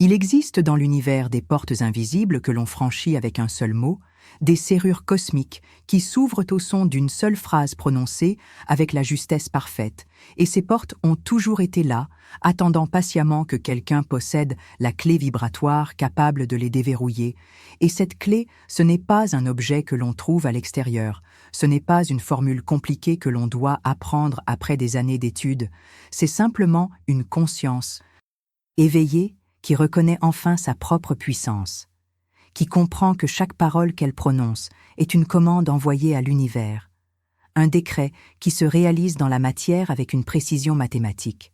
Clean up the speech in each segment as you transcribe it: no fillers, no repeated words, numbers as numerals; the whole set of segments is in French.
Il existe dans l'univers des portes invisibles que l'on franchit avec un seul mot, des serrures cosmiques qui s'ouvrent au son d'une seule phrase prononcée avec la justesse parfaite, et ces portes ont toujours été là, attendant patiemment que quelqu'un possède la clé vibratoire capable de les déverrouiller. Et cette clé, ce n'est pas un objet que l'on trouve à l'extérieur, ce n'est pas une formule compliquée que l'on doit apprendre après des années d'études, c'est simplement une conscience éveillée qui reconnaît enfin sa propre puissance, qui comprend que chaque parole qu'elle prononce est une commande envoyée à l'univers, un décret qui se réalise dans la matière avec une précision mathématique.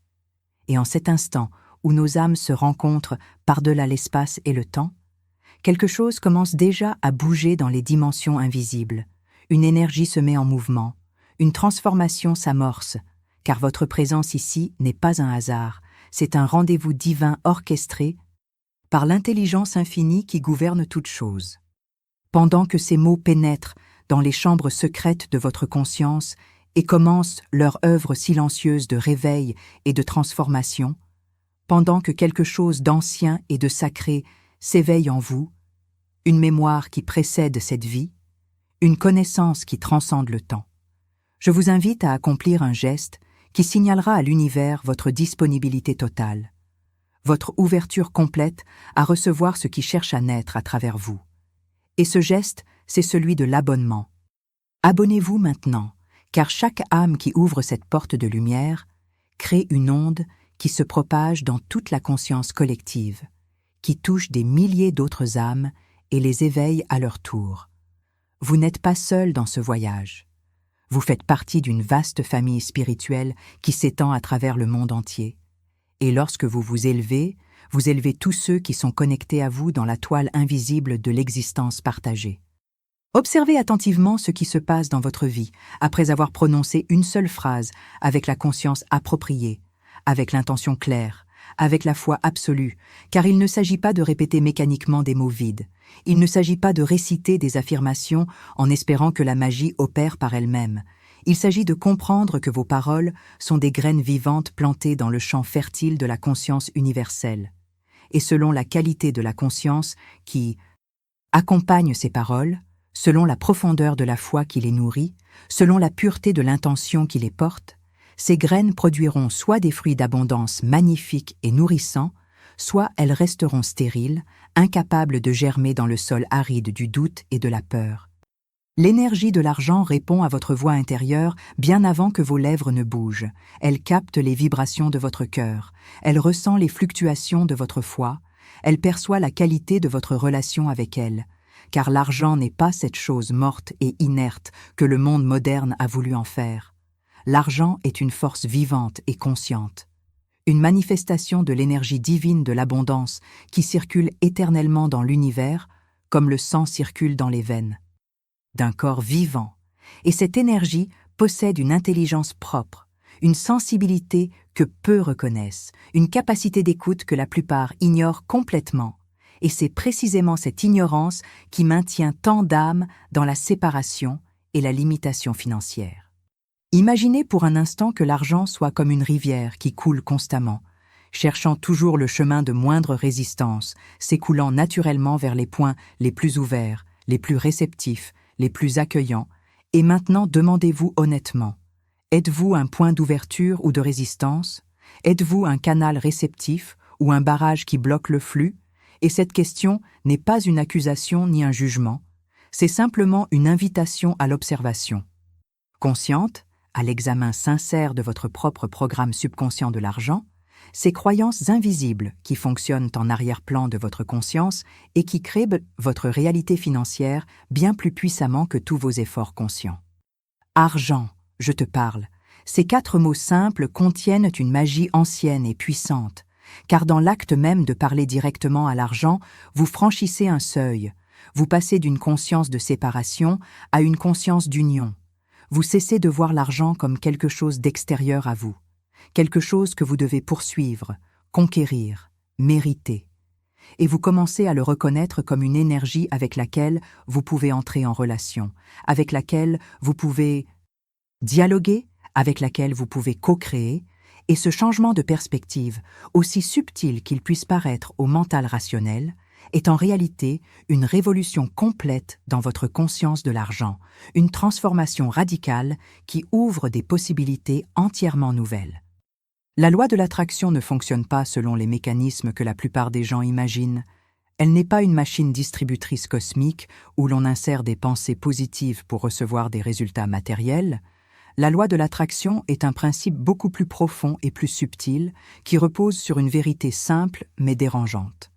Et en cet instant où nos âmes se rencontrent par-delà l'espace et le temps, quelque chose commence déjà à bouger dans les dimensions invisibles, une énergie se met en mouvement, une transformation s'amorce, car votre présence ici n'est pas un hasard, c'est un rendez-vous divin orchestré par l'intelligence infinie qui gouverne toute chose. Pendant que ces mots pénètrent dans les chambres secrètes de votre conscience et commencent leur œuvre silencieuse de réveil et de transformation, pendant que quelque chose d'ancien et de sacré s'éveille en vous, une mémoire qui précède cette vie, une connaissance qui transcende le temps. Je vous invite à accomplir un geste qui signalera à l'univers votre disponibilité totale, votre ouverture complète à recevoir ce qui cherche à naître à travers vous. Et ce geste, c'est celui de l'abonnement. Abonnez-vous maintenant, car chaque âme qui ouvre cette porte de lumière crée une onde qui se propage dans toute la conscience collective, qui touche des milliers d'autres âmes et les éveille à leur tour. Vous n'êtes pas seul dans ce voyage. Vous faites partie d'une vaste famille spirituelle qui s'étend à travers le monde entier. Et lorsque vous vous élevez tous ceux qui sont connectés à vous dans la toile invisible de l'existence partagée. Observez attentivement ce qui se passe dans votre vie après avoir prononcé une seule phrase avec la conscience appropriée, avec l'intention claire, avec la foi absolue, car il ne s'agit pas de répéter mécaniquement des mots vides. Il ne s'agit pas de réciter des affirmations en espérant que la magie opère par elle-même. Il s'agit de comprendre que vos paroles sont des graines vivantes plantées dans le champ fertile de la conscience universelle. Et selon la qualité de la conscience qui accompagne ces paroles, selon la profondeur de la foi qui les nourrit, selon la pureté de l'intention qui les porte, ces graines produiront soit des fruits d'abondance magnifiques et nourrissants, soit elles resteront stériles, incapables de germer dans le sol aride du doute et de la peur. L'énergie de l'argent répond à votre voix intérieure bien avant que vos lèvres ne bougent. Elle capte les vibrations de votre cœur, elle ressent les fluctuations de votre foi, elle perçoit la qualité de votre relation avec elle, car l'argent n'est pas cette chose morte et inerte que le monde moderne a voulu en faire. L'argent est une force vivante et consciente, une manifestation de l'énergie divine de l'abondance qui circule éternellement dans l'univers, comme le sang circule dans les veines d'un corps vivant, et cette énergie possède une intelligence propre, une sensibilité que peu reconnaissent, une capacité d'écoute que la plupart ignorent complètement, et c'est précisément cette ignorance qui maintient tant d'âmes dans la séparation et la limitation financière. Imaginez pour un instant que l'argent soit comme une rivière qui coule constamment, cherchant toujours le chemin de moindre résistance, s'écoulant naturellement vers les points les plus ouverts, les plus réceptifs, les plus accueillants, et maintenant demandez-vous honnêtement, êtes-vous un point d'ouverture ou de résistance? Êtes-vous un canal réceptif ou un barrage qui bloque le flux? Et cette question n'est pas une accusation ni un jugement, c'est simplement une invitation à l'observation. Consciente, à l'examen sincère de votre propre programme subconscient de l'argent, ces croyances invisibles qui fonctionnent en arrière-plan de votre conscience et qui créent votre réalité financière bien plus puissamment que tous vos efforts conscients. Argent, je te parle. Ces 4 mots simples contiennent une magie ancienne et puissante, car dans l'acte même de parler directement à l'argent, vous franchissez un seuil, vous passez d'une conscience de séparation à une conscience d'union. Vous cessez de voir l'argent comme quelque chose d'extérieur à vous, quelque chose que vous devez poursuivre, conquérir, mériter. Et vous commencez à le reconnaître comme une énergie avec laquelle vous pouvez entrer en relation, avec laquelle vous pouvez dialoguer, avec laquelle vous pouvez co-créer, Et ce changement de perspective, aussi subtil qu'il puisse paraître au mental rationnel, est en réalité une révolution complète dans votre conscience de l'argent, une transformation radicale qui ouvre des possibilités entièrement nouvelles. La loi de l'attraction ne fonctionne pas selon les mécanismes que la plupart des gens imaginent. Elle n'est pas une machine distributrice cosmique où l'on insère des pensées positives pour recevoir des résultats matériels. La loi de l'attraction est un principe beaucoup plus profond et plus subtil qui repose sur une vérité simple mais dérangeante.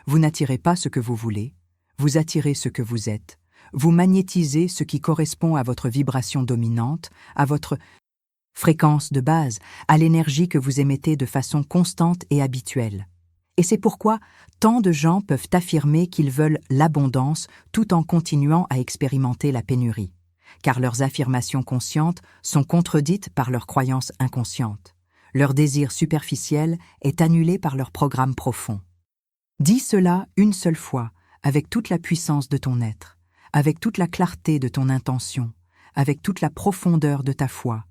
Vous n'attirez pas ce que vous voulez, vous attirez ce que vous êtes, vous magnétisez ce qui correspond à votre vibration dominante, à votre fréquence de base, à l'énergie que vous émettez de façon constante et habituelle. Et c'est pourquoi tant de gens peuvent affirmer qu'ils veulent l'abondance tout en continuant à expérimenter la pénurie, car leurs affirmations conscientes sont contredites par leurs croyances inconscientes. Leur désir superficiel est annulé par leur programme profond. Dis cela une seule fois, avec toute la puissance de ton être, avec toute la clarté de ton intention, avec toute la profondeur de ta foi,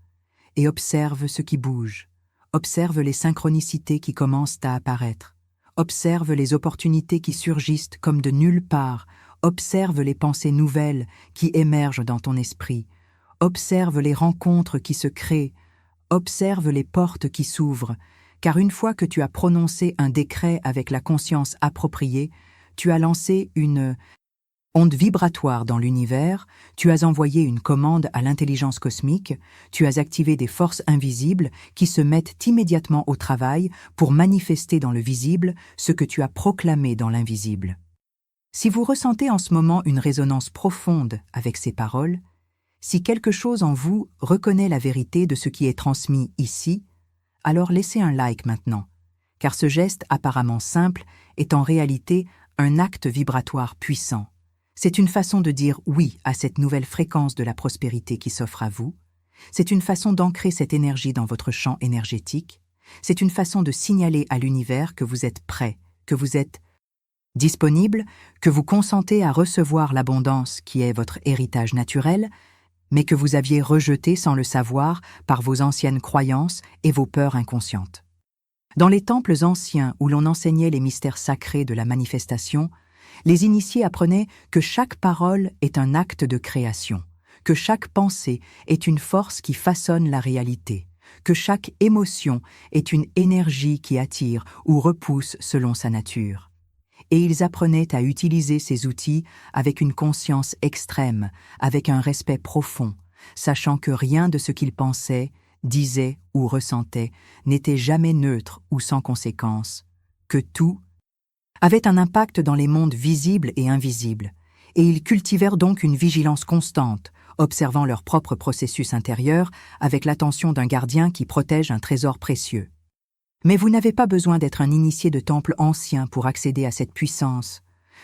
et observe ce qui bouge, observe les synchronicités qui commencent à apparaître, observe les opportunités qui surgissent comme de nulle part, observe les pensées nouvelles qui émergent dans ton esprit, observe les rencontres qui se créent, observe les portes qui s'ouvrent, car une fois que tu as prononcé un décret avec la conscience appropriée, tu as lancé une onde vibratoire dans l'univers, tu as envoyé une commande à l'intelligence cosmique, tu as activé des forces invisibles qui se mettent immédiatement au travail pour manifester dans le visible ce que tu as proclamé dans l'invisible. Si vous ressentez en ce moment une résonance profonde avec ces paroles, si quelque chose en vous reconnaît la vérité de ce qui est transmis ici, alors laissez un like maintenant, car ce geste apparemment simple est en réalité un acte vibratoire puissant. C'est une façon de dire oui à cette nouvelle fréquence de la prospérité qui s'offre à vous. C'est une façon d'ancrer cette énergie dans votre champ énergétique. C'est une façon de signaler à l'univers que vous êtes prêt, que vous êtes disponible, que vous consentez à recevoir l'abondance qui est votre héritage naturel, mais que vous aviez rejeté sans le savoir par vos anciennes croyances et vos peurs inconscientes. Dans les temples anciens où l'on enseignait les mystères sacrés de la manifestation, les initiés apprenaient que chaque parole est un acte de création, que chaque pensée est une force qui façonne la réalité, que chaque émotion est une énergie qui attire ou repousse selon sa nature. Et ils apprenaient à utiliser ces outils avec une conscience extrême, avec un respect profond, sachant que rien de ce qu'ils pensaient, disaient ou ressentaient n'était jamais neutre ou sans conséquence, que tout avait un impact dans les mondes visibles et invisibles, et ils cultivèrent donc une vigilance constante, observant leur propre processus intérieur avec l'attention d'un gardien qui protège un trésor précieux. Mais vous n'avez pas besoin d'être un initié de temple ancien pour accéder à cette puissance.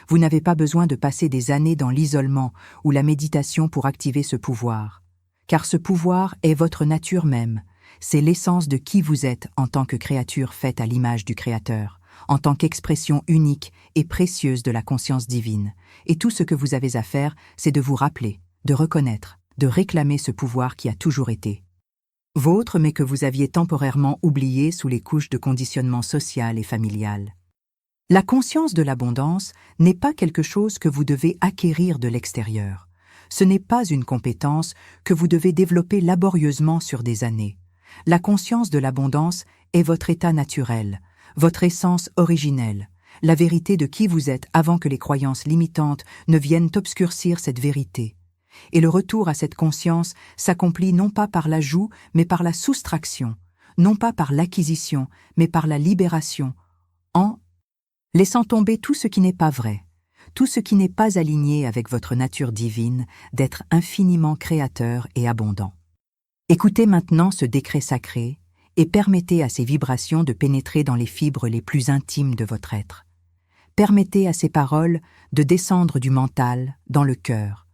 Vous n'avez pas besoin de passer des années dans l'isolement ou la méditation pour activer ce pouvoir. Car ce pouvoir est votre nature même, c'est l'essence de qui vous êtes en tant que créature faite à l'image du Créateur, en tant qu'expression unique et précieuse de la conscience divine. Et tout ce que vous avez à faire, c'est de vous rappeler, de reconnaître, de réclamer ce pouvoir qui a toujours été vôtre, mais que vous aviez temporairement oublié sous les couches de conditionnement social et familial. La conscience de l'abondance n'est pas quelque chose que vous devez acquérir de l'extérieur. Ce n'est pas une compétence que vous devez développer laborieusement sur des années. La conscience de l'abondance est votre état naturel, votre essence originelle, la vérité de qui vous êtes avant que les croyances limitantes ne viennent obscurcir cette vérité. Et le retour à cette conscience s'accomplit non pas par l'ajout, mais par la soustraction, non pas par l'acquisition, mais par la libération, en laissant tomber tout ce qui n'est pas vrai, tout ce qui n'est pas aligné avec votre nature divine d'être infiniment créateur et abondant. Écoutez maintenant ce décret sacré et permettez à ces vibrations de pénétrer dans les fibres les plus intimes de votre être. Permettez à ces paroles de descendre du mental dans le cœur,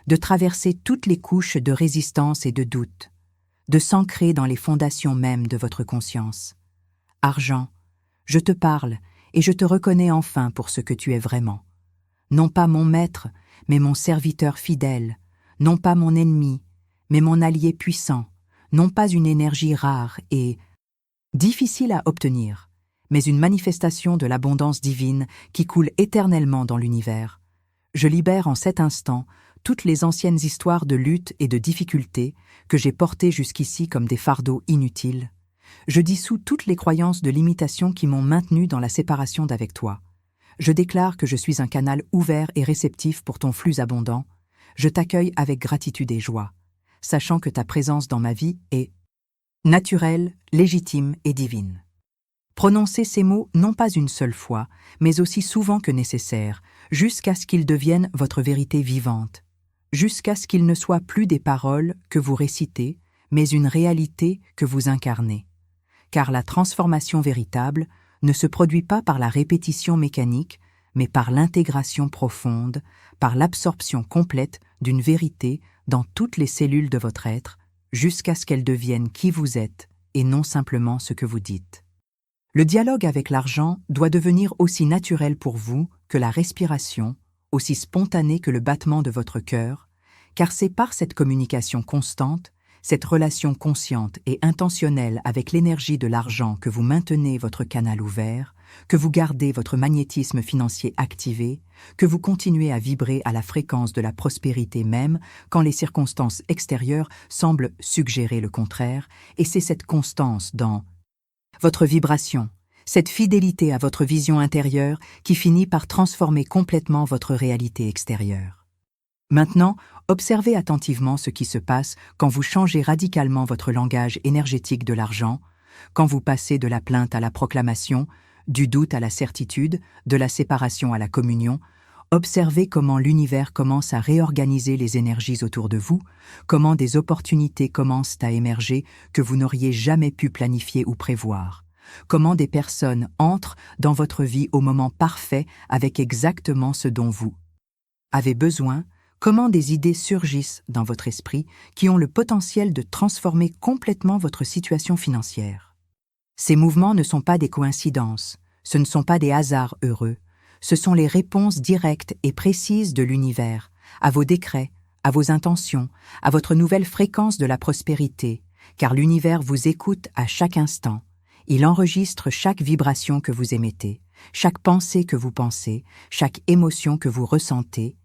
de traverser toutes les couches de résistance et de doute, de s'ancrer dans les fondations mêmes de votre conscience. Argent, je te parle et je te reconnais enfin pour ce que tu es vraiment. Non pas mon maître, mais mon serviteur fidèle, non pas mon ennemi, mais mon allié puissant, non pas une énergie rare et difficile à obtenir, mais une manifestation de l'abondance divine qui coule éternellement dans l'univers. Je libère en cet instant toutes les anciennes histoires de lutte et de difficultés que j'ai portées jusqu'ici comme des fardeaux inutiles. Je dissous toutes les croyances de limitation qui m'ont maintenu dans la séparation d'avec toi. Je déclare que je suis un canal ouvert et réceptif pour ton flux abondant. Je t'accueille avec gratitude et joie, sachant que ta présence dans ma vie est naturelle, légitime et divine. Prononcez ces mots non pas une seule fois, mais aussi souvent que nécessaire, jusqu'à ce qu'ils deviennent votre vérité vivante, jusqu'à ce qu'ils ne soient plus des paroles que vous récitez, mais une réalité que vous incarnez. Car la transformation véritable ne se produit pas par la répétition mécanique, mais par l'intégration profonde, par l'absorption complète d'une vérité dans toutes les cellules de votre être, jusqu'à ce qu'elle devienne qui vous êtes et non simplement ce que vous dites. Le dialogue avec l'argent doit devenir aussi naturel pour vous que la respiration, aussi spontané que le battement de votre cœur, car c'est par cette communication constante, cette relation consciente et intentionnelle avec l'énergie de l'argent que vous maintenez votre canal ouvert, que vous gardez votre magnétisme financier activé, que vous continuez à vibrer à la fréquence de la prospérité même quand les circonstances extérieures semblent suggérer le contraire, et c'est cette constance dans votre vibration, cette fidélité à votre vision intérieure qui finit par transformer complètement votre réalité extérieure. Maintenant, observez attentivement ce qui se passe quand vous changez radicalement votre langage énergétique de l'argent, quand vous passez de la plainte à la proclamation, du doute à la certitude, de la séparation à la communion. Observez comment l'univers commence à réorganiser les énergies autour de vous, comment des opportunités commencent à émerger que vous n'auriez jamais pu planifier ou prévoir, comment des personnes entrent dans votre vie au moment parfait avec exactement ce dont vous avez besoin, comment des idées surgissent dans votre esprit qui ont le potentiel de transformer complètement votre situation financière. Ces mouvements ne sont pas des coïncidences, ce ne sont pas des hasards heureux, ce sont les réponses directes et précises de l'univers, à vos décrets, à vos intentions, à votre nouvelle fréquence de la prospérité, car l'univers vous écoute à chaque instant. Il enregistre chaque vibration que vous émettez, chaque pensée que vous pensez, chaque émotion que vous ressentez,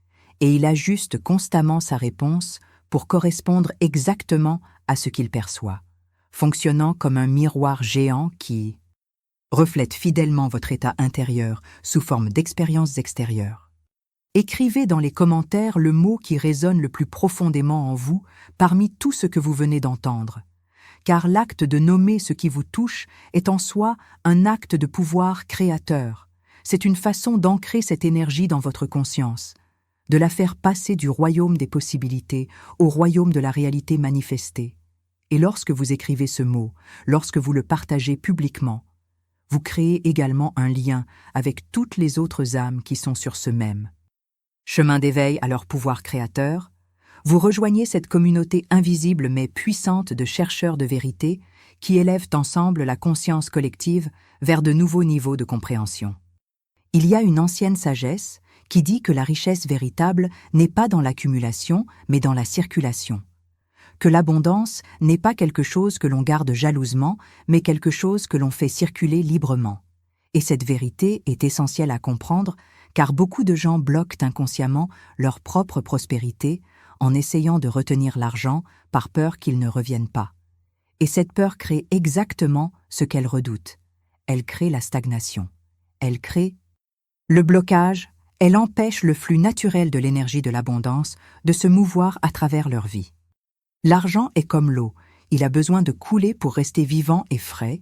et il ajuste constamment sa réponse pour correspondre exactement à ce qu'il perçoit, fonctionnant comme un miroir géant qui reflète fidèlement votre état intérieur sous forme d'expériences extérieures. Écrivez dans les commentaires le mot qui résonne le plus profondément en vous parmi tout ce que vous venez d'entendre, car l'acte de nommer ce qui vous touche est en soi un acte de pouvoir créateur. C'est une façon d'ancrer cette énergie dans votre conscience, de la faire passer du royaume des possibilités au royaume de la réalité manifestée. Et lorsque vous écrivez ce mot, lorsque vous le partagez publiquement, vous créez également un lien avec toutes les autres âmes qui sont sur ce même chemin d'éveil à leur pouvoir créateur. Vous rejoignez cette communauté invisible mais puissante de chercheurs de vérité qui élèvent ensemble la conscience collective vers de nouveaux niveaux de compréhension. Il y a une ancienne sagesse qui dit que la richesse véritable n'est pas dans l'accumulation, mais dans la circulation. Que l'abondance n'est pas quelque chose que l'on garde jalousement, mais quelque chose que l'on fait circuler librement. Et cette vérité est essentielle à comprendre, car beaucoup de gens bloquent inconsciemment leur propre prospérité en essayant de retenir l'argent par peur qu'il ne revienne pas. Et cette peur crée exactement ce qu'elle redoute. Elle crée la stagnation. Elle crée le blocage. Elle empêche le flux naturel de l'énergie de l'abondance de se mouvoir à travers leur vie. L'argent est comme l'eau, il a besoin de couler pour rester vivant et frais,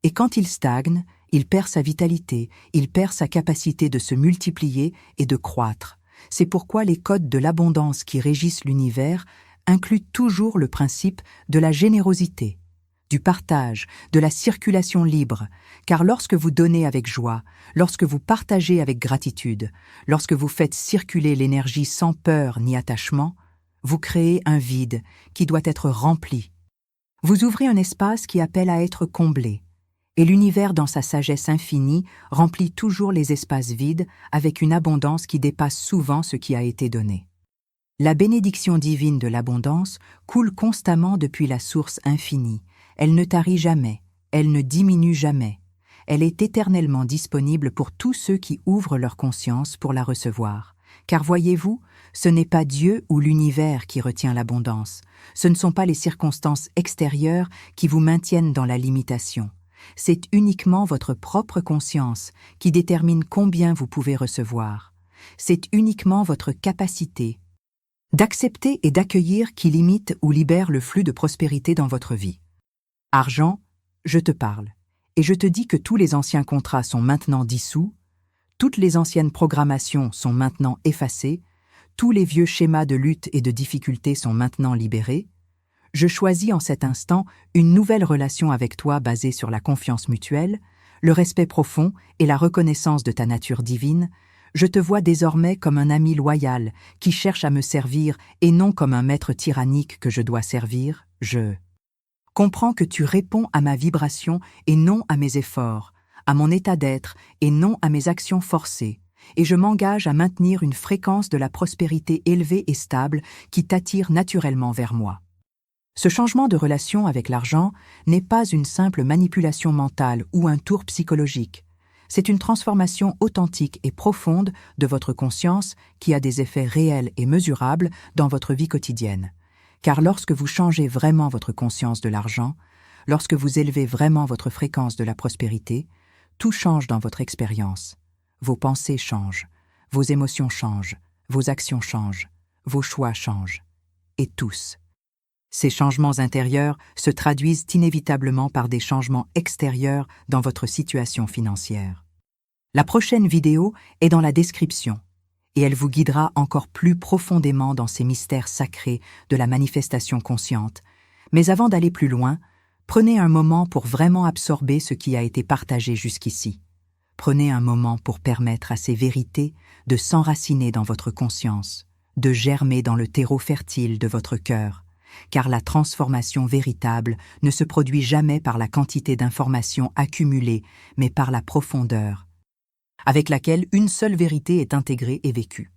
et quand il stagne, il perd sa vitalité, il perd sa capacité de se multiplier et de croître. C'est pourquoi les codes de l'abondance qui régissent l'univers incluent toujours le principe de la générosité, du partage, de la circulation libre, car lorsque vous donnez avec joie, lorsque vous partagez avec gratitude, lorsque vous faites circuler l'énergie sans peur ni attachement, vous créez un vide qui doit être rempli. Vous ouvrez un espace qui appelle à être comblé, et l'univers dans sa sagesse infinie remplit toujours les espaces vides avec une abondance qui dépasse souvent ce qui a été donné. La bénédiction divine de l'abondance coule constamment depuis la source infinie. Elle ne tarit jamais, Elle ne diminue jamais. Elle est éternellement disponible pour tous ceux qui ouvrent leur conscience pour la recevoir. Car voyez-vous, ce n'est pas Dieu ou l'univers qui retient l'abondance. Ce ne sont pas les circonstances extérieures qui vous maintiennent dans la limitation. C'est uniquement votre propre conscience qui détermine combien vous pouvez recevoir. C'est uniquement votre capacité d'accepter et d'accueillir qui limite ou libère le flux de prospérité dans votre vie. Argent, je te parle, et je te dis que tous les anciens contrats sont maintenant dissous, toutes les anciennes programmations sont maintenant effacées, tous les vieux schémas de lutte et de difficulté sont maintenant libérés. Je choisis en cet instant une nouvelle relation avec toi basée sur la confiance mutuelle, le respect profond et la reconnaissance de ta nature divine. Je te vois désormais comme un ami loyal qui cherche à me servir et non comme un maître tyrannique que je dois servir. Je comprends que tu réponds à ma vibration et non à mes efforts, à mon état d'être et non à mes actions forcées, et je m'engage à maintenir une fréquence de la prospérité élevée et stable qui t'attire naturellement vers moi. Ce changement de relation avec l'argent n'est pas une simple manipulation mentale ou un tour psychologique. C'est une transformation authentique et profonde de votre conscience qui a des effets réels et mesurables dans votre vie quotidienne. Car lorsque vous changez vraiment votre conscience de l'argent, lorsque vous élevez vraiment votre fréquence de la prospérité, tout change dans votre expérience. Vos pensées changent, vos émotions changent, vos actions changent, vos choix changent. Et tous. Ces changements intérieurs se traduisent inévitablement par des changements extérieurs dans votre situation financière. La prochaine vidéo est dans la description et elle vous guidera encore plus profondément dans ces mystères sacrés de la manifestation consciente. Mais avant d'aller plus loin, prenez un moment pour vraiment absorber ce qui a été partagé jusqu'ici. Prenez un moment pour permettre à ces vérités de s'enraciner dans votre conscience, de germer dans le terreau fertile de votre cœur, car la transformation véritable ne se produit jamais par la quantité d'informations accumulées, mais par la profondeur, avec laquelle une seule vérité est intégrée et vécue.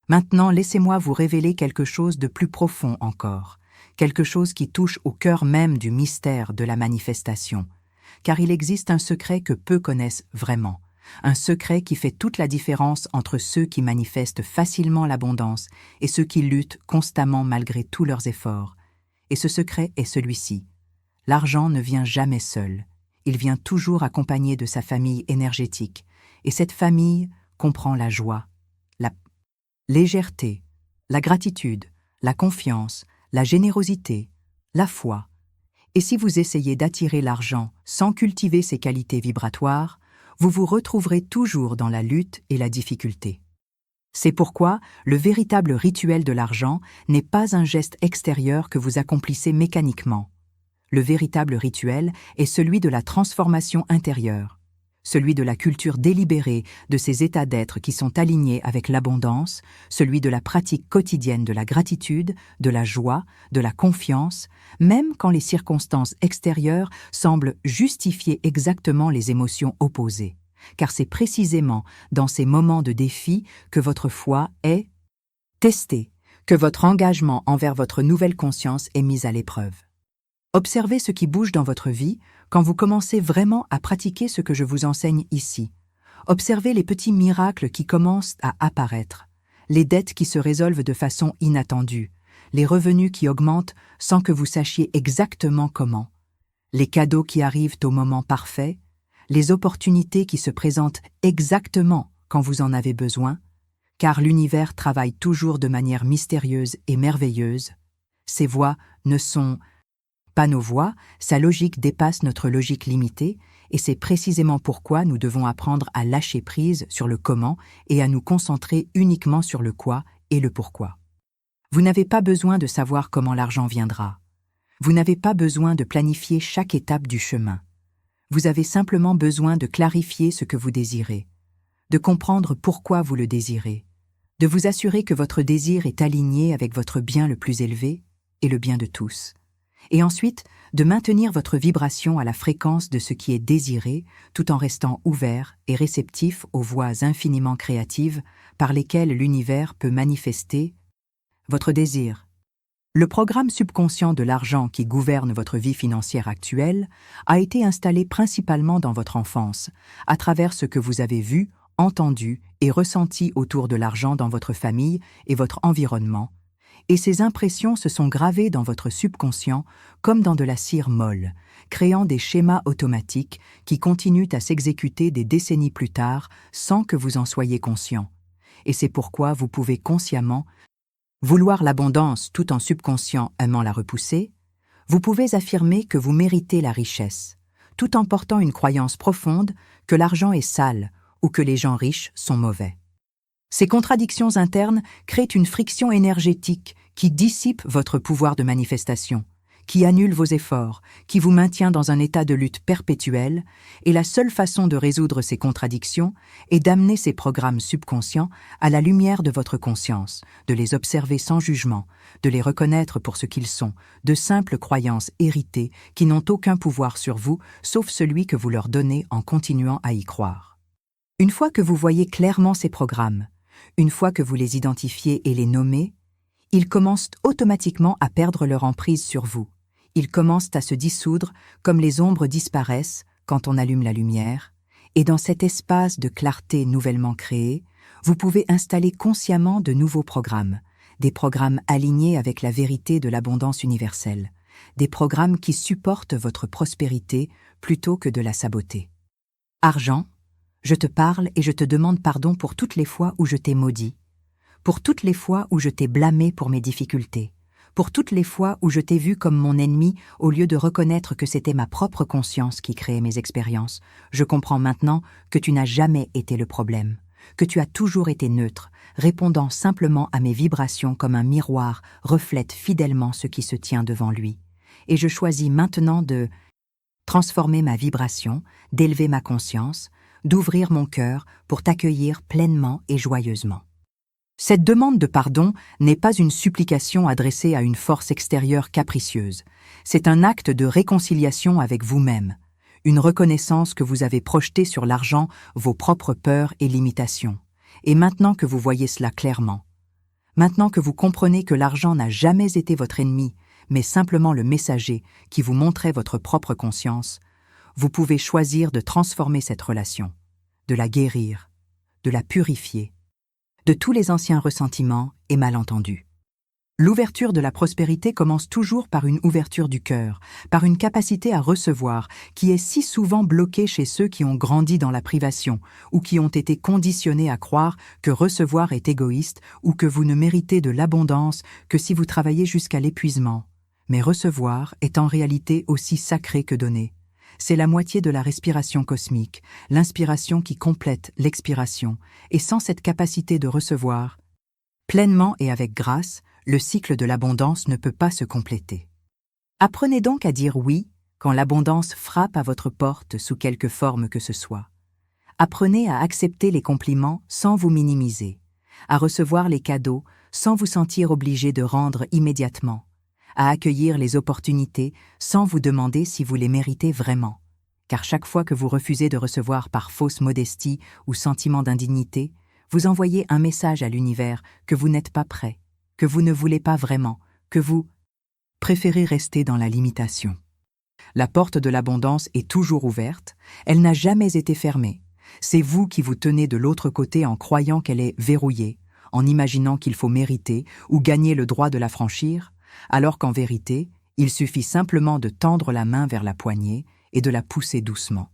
Maintenant, laissez-moi vous révéler quelque chose de plus profond encore, quelque chose qui touche au cœur même du mystère de la manifestation, car il existe un secret que peu connaissent vraiment, un secret qui fait toute la différence entre ceux qui manifestent facilement l'abondance et ceux qui luttent constamment malgré tous leurs efforts. Et ce secret est celui-ci. L'argent ne vient jamais seul. Il vient toujours accompagné de sa famille énergétique. Et cette famille comprend la joie, la légèreté, la gratitude, la confiance, la générosité, la foi. Et si vous essayez d'attirer l'argent sans cultiver ses qualités vibratoires, vous vous retrouverez toujours dans la lutte et la difficulté. C'est pourquoi le véritable rituel de l'argent n'est pas un geste extérieur que vous accomplissez mécaniquement. Le véritable rituel est celui de la transformation intérieure, celui de la culture délibérée de ces états d'être qui sont alignés avec l'abondance, celui de la pratique quotidienne de la gratitude, de la joie, de la confiance, même quand les circonstances extérieures semblent justifier exactement les émotions opposées. Car c'est précisément dans ces moments de défi que votre foi est testée, que votre engagement envers votre nouvelle conscience est mis à l'épreuve. Observez ce qui bouge dans votre vie quand vous commencez vraiment à pratiquer ce que je vous enseigne ici. Observez les petits miracles qui commencent à apparaître, les dettes qui se résolvent de façon inattendue, les revenus qui augmentent sans que vous sachiez exactement comment, les cadeaux qui arrivent au moment parfait, les opportunités qui se présentent exactement quand vous en avez besoin, car l'univers travaille toujours de manière mystérieuse et merveilleuse. Ces voies ne sont pas nos voies, sa logique dépasse notre logique limitée, et c'est précisément pourquoi nous devons apprendre à lâcher prise sur le comment et à nous concentrer uniquement sur le quoi et le pourquoi. Vous n'avez pas besoin de savoir comment l'argent viendra. Vous n'avez pas besoin de planifier chaque étape du chemin. Vous avez simplement besoin de clarifier ce que vous désirez, de comprendre pourquoi vous le désirez, de vous assurer que votre désir est aligné avec votre bien le plus élevé et le bien de tous. Et ensuite, de maintenir votre vibration à la fréquence de ce qui est désiré, tout en restant ouvert et réceptif aux voies infiniment créatives par lesquelles l'univers peut manifester votre désir. Le programme subconscient de l'argent qui gouverne votre vie financière actuelle a été installé principalement dans votre enfance, à travers ce que vous avez vu, entendu et ressenti autour de l'argent dans votre famille et votre environnement, et ces impressions se sont gravées dans votre subconscient comme dans de la cire molle, créant des schémas automatiques qui continuent à s'exécuter des décennies plus tard sans que vous en soyez conscient. Et c'est pourquoi vous pouvez consciemment vouloir l'abondance tout en subconscient aimant la repousser. Vous pouvez affirmer que vous méritez la richesse, tout en portant une croyance profonde que l'argent est sale ou que les gens riches sont mauvais. Ces contradictions internes créent une friction énergétique qui dissipe votre pouvoir de manifestation, qui annule vos efforts, qui vous maintient dans un état de lutte perpétuelle, et la seule façon de résoudre ces contradictions est d'amener ces programmes subconscients à la lumière de votre conscience, de les observer sans jugement, de les reconnaître pour ce qu'ils sont, de simples croyances héritées qui n'ont aucun pouvoir sur vous, sauf celui que vous leur donnez en continuant à y croire. Une fois que vous voyez clairement ces programmes, une fois que vous les identifiez et les nommez, ils commencent automatiquement à perdre leur emprise sur vous. Ils commencent à se dissoudre comme les ombres disparaissent quand on allume la lumière, et dans cet espace de clarté nouvellement créé, vous pouvez installer consciemment de nouveaux programmes, des programmes alignés avec la vérité de l'abondance universelle, des programmes qui supportent votre prospérité plutôt que de la saboter. Argent, je te parle et je te demande pardon pour toutes les fois où je t'ai maudit, pour toutes les fois où je t'ai blâmé pour mes difficultés, pour toutes les fois où je t'ai vu comme mon ennemi au lieu de reconnaître que c'était ma propre conscience qui créait mes expériences. Je comprends maintenant que tu n'as jamais été le problème, que tu as toujours été neutre, répondant simplement à mes vibrations comme un miroir reflète fidèlement ce qui se tient devant lui. Et je choisis maintenant de transformer ma vibration, d'élever ma conscience, d'ouvrir mon cœur pour t'accueillir pleinement et joyeusement. Cette demande de pardon n'est pas une supplication adressée à une force extérieure capricieuse. C'est un acte de réconciliation avec vous-même, une reconnaissance que vous avez projetée sur l'argent, vos propres peurs et limitations. Et maintenant que vous voyez cela clairement, maintenant que vous comprenez que l'argent n'a jamais été votre ennemi, mais simplement le messager qui vous montrait votre propre conscience, vous pouvez choisir de transformer cette relation, de la guérir, de la purifier, de tous les anciens ressentiments et malentendus. L'ouverture de la prospérité commence toujours par une ouverture du cœur, par une capacité à recevoir qui est si souvent bloquée chez ceux qui ont grandi dans la privation ou qui ont été conditionnés à croire que recevoir est égoïste ou que vous ne méritez de l'abondance que si vous travaillez jusqu'à l'épuisement. Mais recevoir est en réalité aussi sacré que donner. C'est la moitié de la respiration cosmique, l'inspiration qui complète l'expiration, et sans cette capacité de recevoir, pleinement et avec grâce, le cycle de l'abondance ne peut pas se compléter. Apprenez donc à dire oui quand l'abondance frappe à votre porte sous quelque forme que ce soit. Apprenez à accepter les compliments sans vous minimiser, à recevoir les cadeaux sans vous sentir obligé de rendre immédiatement, à accueillir les opportunités sans vous demander si vous les méritez vraiment. Car chaque fois que vous refusez de recevoir par fausse modestie ou sentiment d'indignité, vous envoyez un message à l'univers que vous n'êtes pas prêt, que vous ne voulez pas vraiment, que vous préférez rester dans la limitation. La porte de l'abondance est toujours ouverte, elle n'a jamais été fermée. C'est vous qui vous tenez de l'autre côté en croyant qu'elle est verrouillée, en imaginant qu'il faut mériter ou gagner le droit de la franchir, alors qu'en vérité, il suffit simplement de tendre la main vers la poignée et de la pousser doucement,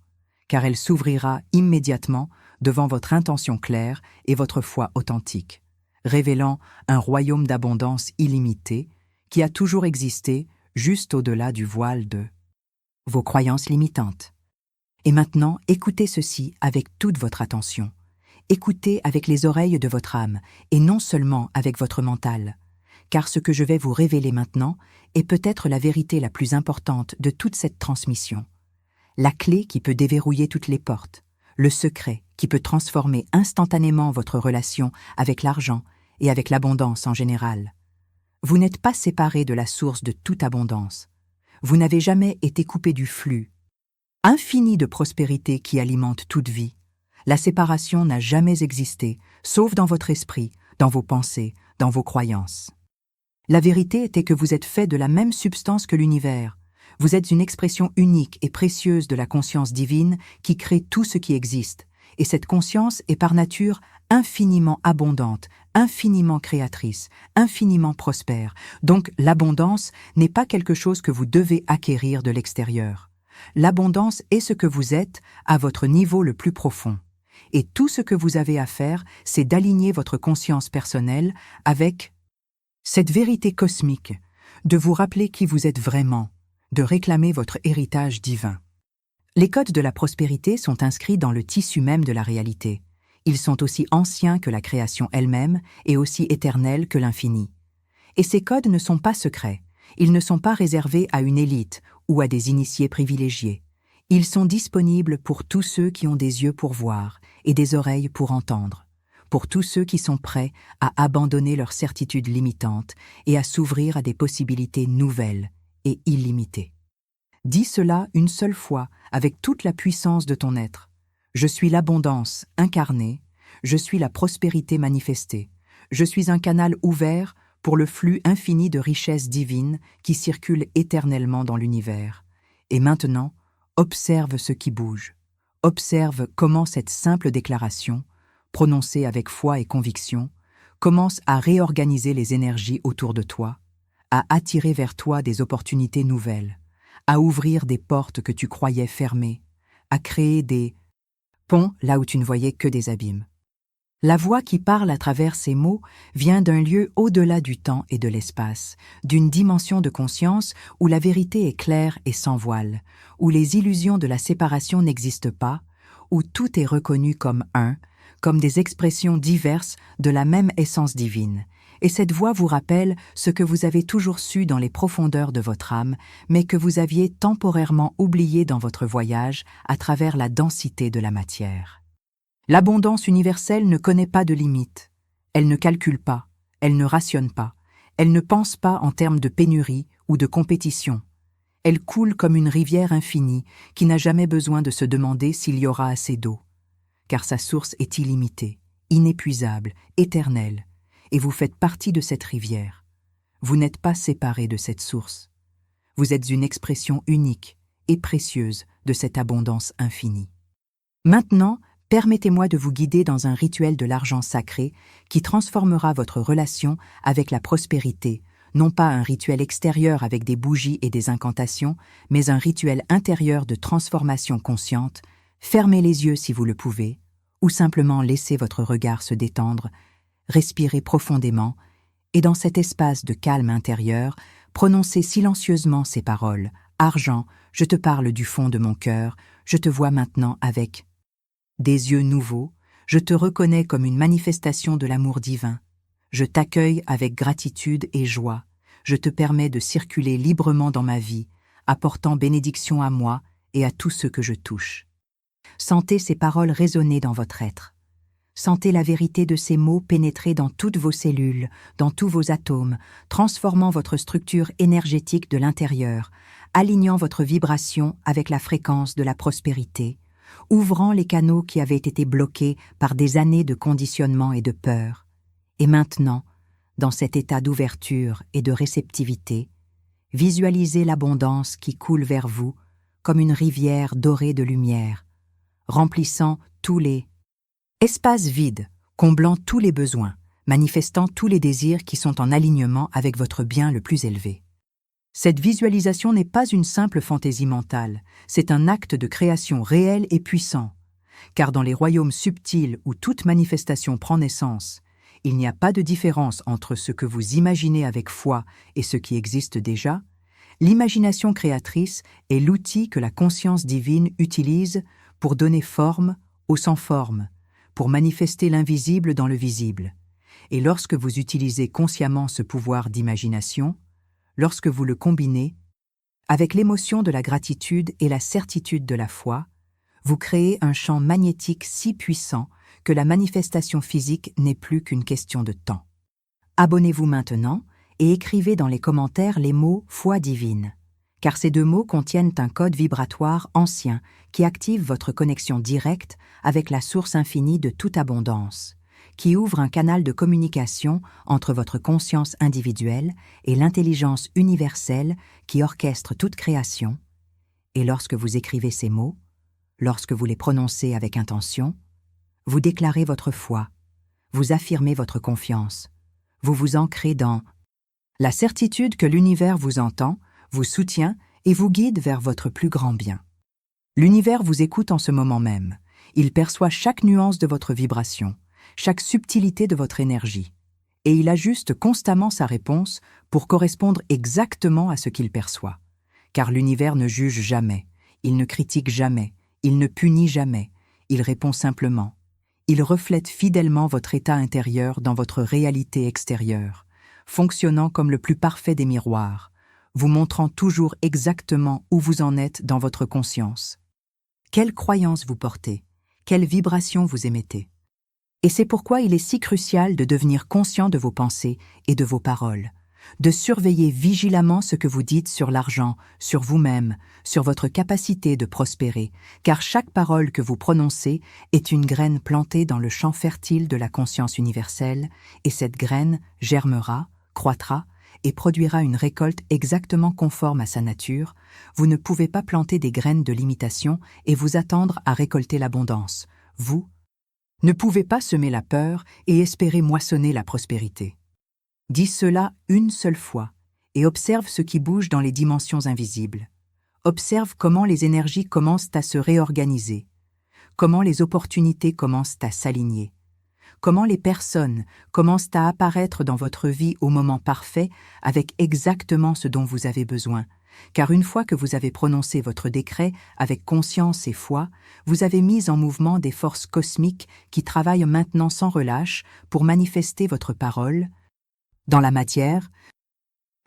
car elle s'ouvrira immédiatement devant votre intention claire et votre foi authentique, révélant un royaume d'abondance illimitée qui a toujours existé juste au-delà du voile de vos croyances limitantes. Et maintenant, écoutez ceci avec toute votre attention. Écoutez avec les oreilles de votre âme et non seulement avec votre mental. Car ce que je vais vous révéler maintenant est peut-être la vérité la plus importante de toute cette transmission. La clé qui peut déverrouiller toutes les portes, le secret qui peut transformer instantanément votre relation avec l'argent et avec l'abondance en général. Vous n'êtes pas séparé de la source de toute abondance. Vous n'avez jamais été coupé du flux infini de prospérité qui alimente toute vie. La séparation n'a jamais existé, sauf dans votre esprit, dans vos pensées, dans vos croyances. La vérité était que vous êtes fait de la même substance que l'univers. Vous êtes une expression unique et précieuse de la conscience divine qui crée tout ce qui existe. Et cette conscience est par nature infiniment abondante, infiniment créatrice, infiniment prospère. Donc l'abondance n'est pas quelque chose que vous devez acquérir de l'extérieur. L'abondance est ce que vous êtes à votre niveau le plus profond. Et tout ce que vous avez à faire, c'est d'aligner votre conscience personnelle avec cette vérité cosmique, de vous rappeler qui vous êtes vraiment, de réclamer votre héritage divin. Les codes de la prospérité sont inscrits dans le tissu même de la réalité. Ils sont aussi anciens que la création elle-même et aussi éternels que l'infini. Et ces codes ne sont pas secrets. Ils ne sont pas réservés à une élite ou à des initiés privilégiés. Ils sont disponibles pour tous ceux qui ont des yeux pour voir et des oreilles pour entendre, pour tous ceux qui sont prêts à abandonner leurs certitudes limitantes et à s'ouvrir à des possibilités nouvelles et illimitées. Dis cela une seule fois avec toute la puissance de ton être. Je suis l'abondance incarnée, je suis la prospérité manifestée, je suis un canal ouvert pour le flux infini de richesses divines qui circulent éternellement dans l'univers. Et maintenant, observe ce qui bouge. Observe comment cette simple déclaration, prononcée avec foi et conviction, commence à réorganiser les énergies autour de toi, à attirer vers toi des opportunités nouvelles, à ouvrir des portes que tu croyais fermées, à créer des ponts là où tu ne voyais que des abîmes. La voix qui parle à travers ces mots vient d'un lieu au-delà du temps et de l'espace, d'une dimension de conscience où la vérité est claire et sans voile, où les illusions de la séparation n'existent pas, où tout est reconnu comme un, comme des expressions diverses de la même essence divine. Et cette voix vous rappelle ce que vous avez toujours su dans les profondeurs de votre âme, mais que vous aviez temporairement oublié dans votre voyage à travers la densité de la matière. L'abondance universelle ne connaît pas de limites. Elle ne calcule pas, elle ne rationne pas, elle ne pense pas en termes de pénurie ou de compétition. Elle coule comme une rivière infinie qui n'a jamais besoin de se demander s'il y aura assez d'eau. Car sa source est illimitée, inépuisable, éternelle, et vous faites partie de cette rivière. Vous n'êtes pas séparés de cette source. Vous êtes une expression unique et précieuse de cette abondance infinie. Maintenant, permettez-moi de vous guider dans un rituel de l'argent sacré qui transformera votre relation avec la prospérité, non pas un rituel extérieur avec des bougies et des incantations, mais un rituel intérieur de transformation consciente. Fermez les yeux si vous le pouvez, ou simplement laissez votre regard se détendre, respirez profondément, et dans cet espace de calme intérieur, prononcez silencieusement ces paroles. Argent, je te parle du fond de mon cœur, je te vois maintenant avec des yeux nouveaux, je te reconnais comme une manifestation de l'amour divin. Je t'accueille avec gratitude et joie. Je te permets de circuler librement dans ma vie, apportant bénédiction à moi et à tous ceux que je touche. Sentez ces paroles résonner dans votre être. Sentez la vérité de ces mots pénétrer dans toutes vos cellules, dans tous vos atomes, transformant votre structure énergétique de l'intérieur, alignant votre vibration avec la fréquence de la prospérité, ouvrant les canaux qui avaient été bloqués par des années de conditionnement et de peur. Et maintenant, dans cet état d'ouverture et de réceptivité, visualisez l'abondance qui coule vers vous comme une rivière dorée de lumière, remplissant tous les espaces vides, comblant tous les besoins, manifestant tous les désirs qui sont en alignement avec votre bien le plus élevé. Cette visualisation n'est pas une simple fantaisie mentale, c'est un acte de création réel et puissant, car dans les royaumes subtils où toute manifestation prend naissance, il n'y a pas de différence entre ce que vous imaginez avec foi et ce qui existe déjà. L'imagination créatrice est l'outil que la conscience divine utilise pour donner forme au sans forme, pour manifester l'invisible dans le visible. Et lorsque vous utilisez consciemment ce pouvoir d'imagination, lorsque vous le combinez avec l'émotion de la gratitude et la certitude de la foi, vous créez un champ magnétique si puissant que la manifestation physique n'est plus qu'une question de temps. Abonnez-vous maintenant et écrivez dans les commentaires les mots « foi divine », car ces deux mots contiennent un code vibratoire ancien qui active votre connexion directe avec la source infinie de toute abondance, qui ouvre un canal de communication entre votre conscience individuelle et l'intelligence universelle qui orchestre toute création. Et lorsque vous écrivez ces mots, lorsque vous les prononcez avec intention, vous déclarez votre foi, vous affirmez votre confiance, vous vous ancrez dans la certitude que l'univers vous entend, vous soutient et vous guide vers votre plus grand bien. L'univers vous écoute en ce moment même. Il perçoit chaque nuance de votre vibration, chaque subtilité de votre énergie, et il ajuste constamment sa réponse pour correspondre exactement à ce qu'il perçoit. Car l'univers ne juge jamais, il ne critique jamais, il ne punit jamais, il répond simplement. Il reflète fidèlement votre état intérieur dans votre réalité extérieure, fonctionnant comme le plus parfait des miroirs, vous montrant toujours exactement où vous en êtes dans votre conscience. Quelle croyance vous portez, quelle vibration vous émettez. Et c'est pourquoi il est si crucial de devenir conscient de vos pensées et de vos paroles, de surveiller vigilamment ce que vous dites sur l'argent, sur vous-même, sur votre capacité de prospérer, car chaque parole que vous prononcez est une graine plantée dans le champ fertile de la conscience universelle, et cette graine germera, croîtra et produira une récolte exactement conforme à sa nature. Vous ne pouvez pas planter des graines de limitation et vous attendre à récolter l'abondance. Vous ne pouvez pas semer la peur et espérer moissonner la prospérité. Dis cela une seule fois et observe ce qui bouge dans les dimensions invisibles. Observe comment les énergies commencent à se réorganiser, comment les opportunités commencent à s'aligner, comment les personnes commencent à apparaître dans votre vie au moment parfait avec exactement ce dont vous avez besoin. Car une fois que vous avez prononcé votre décret avec conscience et foi, vous avez mis en mouvement des forces cosmiques qui travaillent maintenant sans relâche pour manifester votre parole. Dans la matière,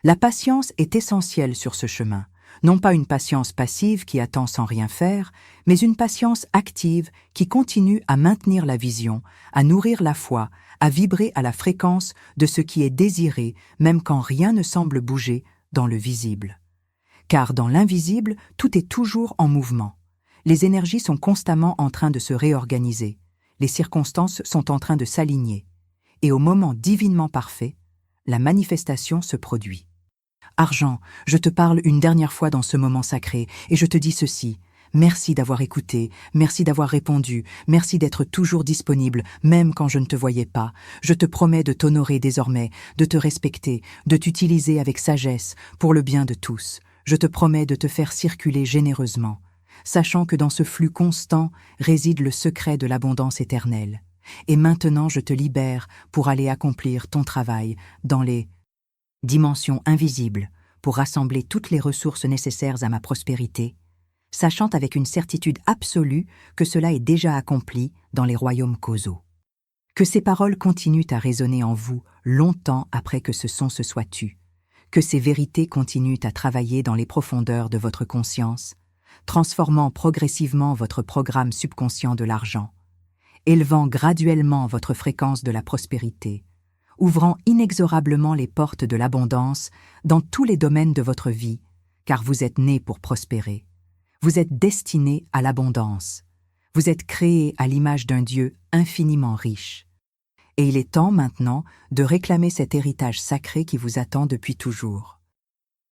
la patience est essentielle sur ce chemin, non pas une patience passive qui attend sans rien faire, mais une patience active qui continue à maintenir la vision, à nourrir la foi, à vibrer à la fréquence de ce qui est désiré, même quand rien ne semble bouger dans le visible. Car dans l'invisible, tout est toujours en mouvement. Les énergies sont constamment en train de se réorganiser, les circonstances sont en train de s'aligner, et au moment divinement parfait, la manifestation se produit. Argent, je te parle une dernière fois dans ce moment sacré, et je te dis ceci. Merci d'avoir écouté, merci d'avoir répondu, merci d'être toujours disponible, même quand je ne te voyais pas. Je te promets de t'honorer désormais, de te respecter, de t'utiliser avec sagesse pour le bien de tous. Je te promets de te faire circuler généreusement, sachant que dans ce flux constant réside le secret de l'abondance éternelle. Et maintenant je te libère pour aller accomplir ton travail dans les dimensions invisibles, pour rassembler toutes les ressources nécessaires à ma prospérité, sachant avec une certitude absolue que cela est déjà accompli dans les royaumes causaux. Que ces paroles continuent à résonner en vous longtemps après que ce son se soit tu, que ces vérités continuent à travailler dans les profondeurs de votre conscience, transformant progressivement votre programme subconscient de l'argent, élevant graduellement votre fréquence de la prospérité, ouvrant inexorablement les portes de l'abondance dans tous les domaines de votre vie, car vous êtes né pour prospérer. Vous êtes destiné à l'abondance. Vous êtes créé à l'image d'un Dieu infiniment riche. Et il est temps maintenant de réclamer cet héritage sacré qui vous attend depuis toujours.